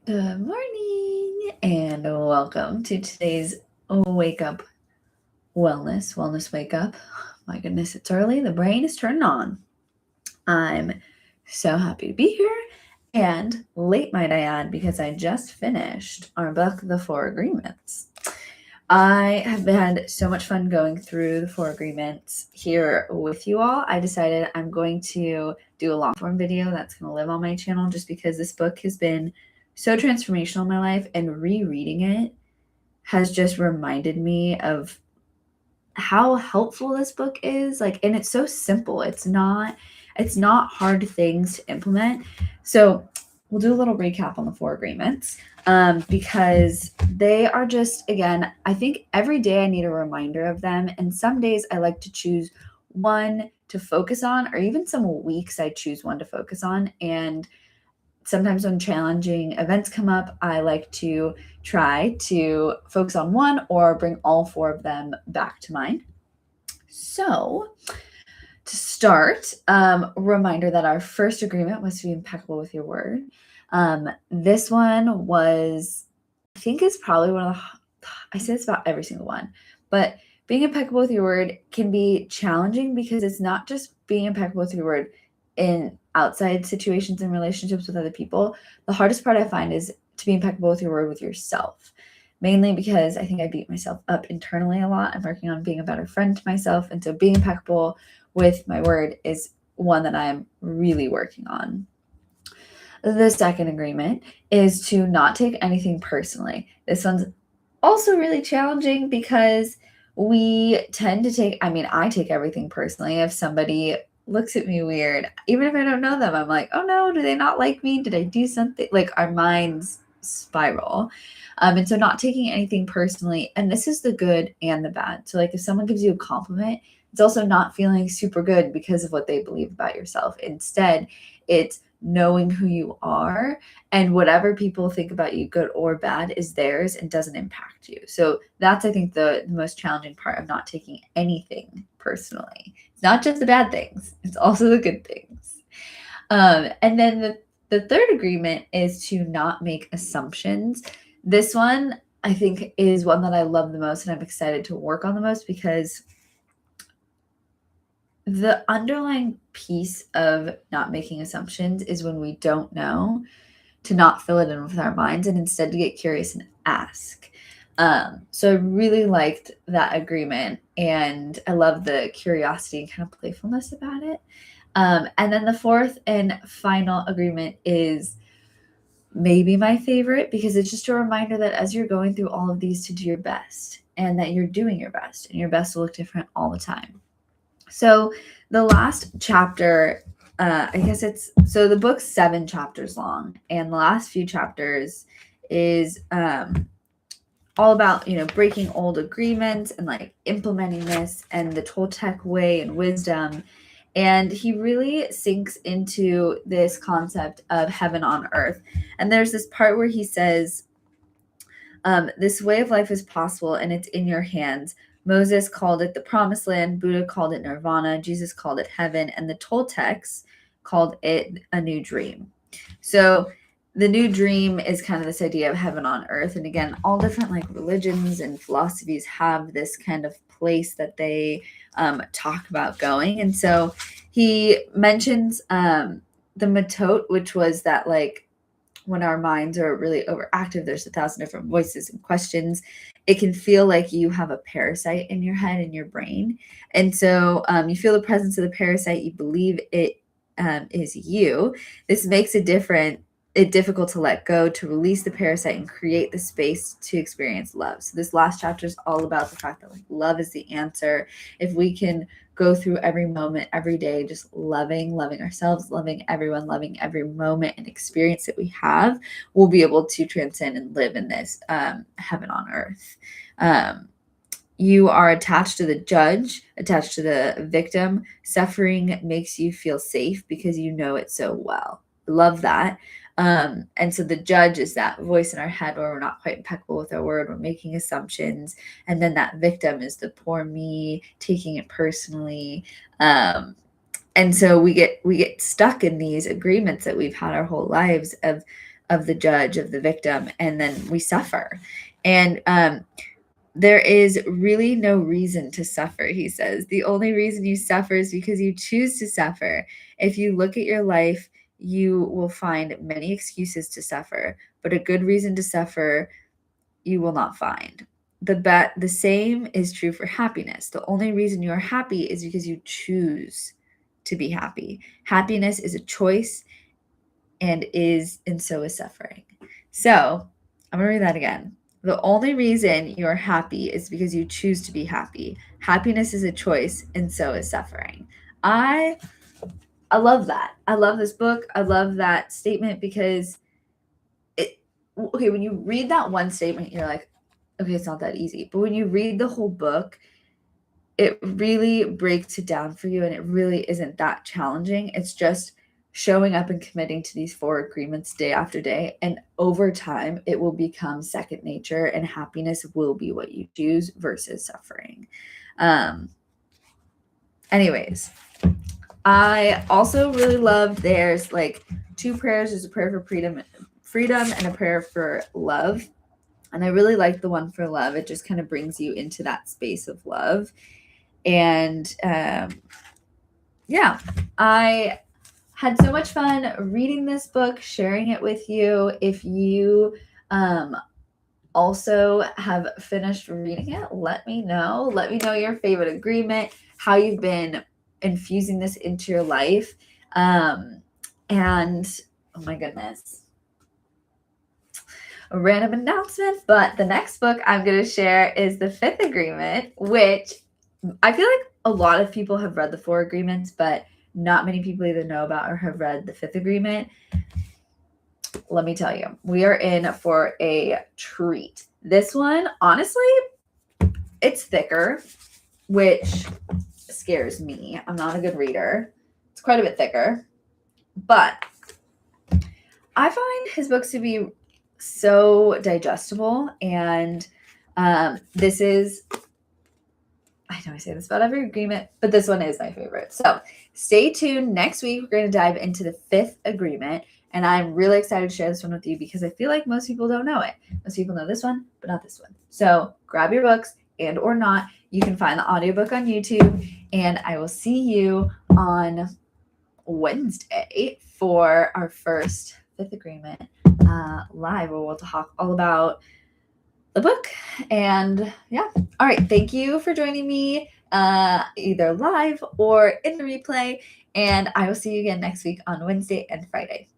Good morning and welcome to today's Wake Up Wellness Wake Up. My goodness, it's early. The brain is turning on. I'm so happy to be here and late, might I add, because I just finished our book, The Four Agreements. I have had so much fun going through the Four Agreements here with you all. I decided I'm going to do a long form video that's going to live on my channel just because this book has been so transformational in my life, and rereading it has just reminded me of how helpful this book is. And it's so simple. It's not hard things to implement. So we'll do a little recap on the Four Agreements, because they are just, again, I think every day I need a reminder of them. And some days I like to choose one to focus on, or even some weeks I choose one to focus on. And sometimes when challenging events come up, I like to try to focus on one or bring all four of them back to mind. So, to start, reminder that our first agreement was to be impeccable with your word. This one was, I think, is probably one of the, I say it's about every single one, but being impeccable with your word can be challenging because it's not just being impeccable with your word in outside situations and relationships with other people. The hardest part I find is to be impeccable with your word with yourself, mainly because I think I beat myself up internally a lot. I'm working on being a better friend to myself. And so being impeccable with my word is one that I'm really working on. The second agreement is to not take anything personally. This one's also really challenging because we tend to take, I take everything personally. If somebody looks at me weird, even if I don't know them, I'm like, oh no, do they not like me? Did I do something? Like, our minds spiral. And so not taking anything personally. And this is the good and the bad. So, like, if someone gives you a compliment, it's also not feeling super good because of what they believe about yourself. Instead, it's knowing who you are, and whatever people think about you, good or bad, is theirs and doesn't impact you. So that's, I think, the most challenging part of not taking anything personally. It's not just the bad things, it's also the good things. And then the third agreement is to not make assumptions. This one, I think, is one that I love the most and I'm excited to work on the most, because the underlying piece of not making assumptions is when we don't know, to not fill it in with our minds and instead to get curious and ask. So I really liked that agreement, and I love the curiosity and kind of playfulness about it. And then the fourth and final agreement is maybe my favorite, because it's just a reminder that as you're going through all of these, to do your best, and that you're doing your best, and your best will look different all the time. So the last chapter, so the book's 7 chapters long, and the last few chapters is all about, breaking old agreements and like implementing this and the Toltec way and wisdom. And he really sinks into this concept of heaven on earth. And there's this part where he says, this way of life is possible and it's in your hands. Moses called it the promised land, Buddha called it nirvana, Jesus called it heaven, and the Toltecs called it a new dream. So the new dream is kind of this idea of heaven on earth. And again, all different like religions and philosophies have this kind of place that they talk about going. And so he mentions the metote, which was that, like, when our minds are really overactive, there's 1,000 different voices and questions. It can feel like you have a parasite in your head, in your brain. And so you feel the presence of the parasite, you believe it is you. This makes it difficult to let go, to release the parasite and create the space to experience love. So this last chapter is all about the fact that, like, love is the answer. If we can go through every moment, every day, just loving ourselves, loving everyone, loving every moment and experience that we have, we'll be able to transcend and live in this heaven on earth. You are attached to the judge, attached to the victim. Suffering makes you feel safe because you know it so well. Love that. And so the judge is that voice in our head where we're not quite impeccable with our word, we're making assumptions. And then that victim is the poor me, taking it personally. And so we get stuck in these agreements that we've had our whole lives of of the judge, of the victim, and then we suffer. And there is really no reason to suffer, he says. The only reason you suffer is because you choose to suffer. If you look at your life, you will find many excuses to suffer, but a good reason to suffer you will not find. The same is true for happiness. The only reason you're happy is because you choose to be happy. Happiness is a choice and so is suffering. So I'm going to read that again. The only reason you're happy is because you choose to be happy. Happiness is a choice and so is suffering. I love that. I love this book. I love that statement because when you read that one statement, you're like, okay, it's not that easy. But when you read the whole book, it really breaks it down for you, and it really isn't that challenging. It's just showing up and committing to these 4 agreements day after day. And over time, it will become second nature, and happiness will be what you choose versus suffering. Anyways, I also really love there's like 2 prayers. There's a prayer for freedom and a prayer for love. And I really like the one for love. It just kind of brings you into that space of love. And yeah, I had so much fun reading this book, sharing it with you. If you also have finished reading it, let me know. Let me know your favorite agreement, how you've been infusing this into your life. And oh my goodness, a random announcement, but the next book I'm going to share is The Fifth Agreement, which I feel like a lot of people have read the 4 agreements, but not many people either know about or have read The Fifth Agreement. Let me tell you, we are in for a treat. This one, honestly, it's thicker, which scares me. I'm not a good reader. It's quite a bit thicker, but I find his books to be so digestible, and this is, I know I say this about every agreement, but this one is my favorite. So stay tuned. Next week, we're going to dive into the 5th agreement, and I'm really excited to share this one with you because I feel like most people don't know it. Most people know this one, but not this one. So grab your books, and or not. You can find the audiobook on YouTube, and I will see you on Wednesday for our first 5th agreement live, where we'll talk all about the book. And yeah, all right, thank you for joining me either live or in the replay, and I will see you again next week on Wednesday and Friday.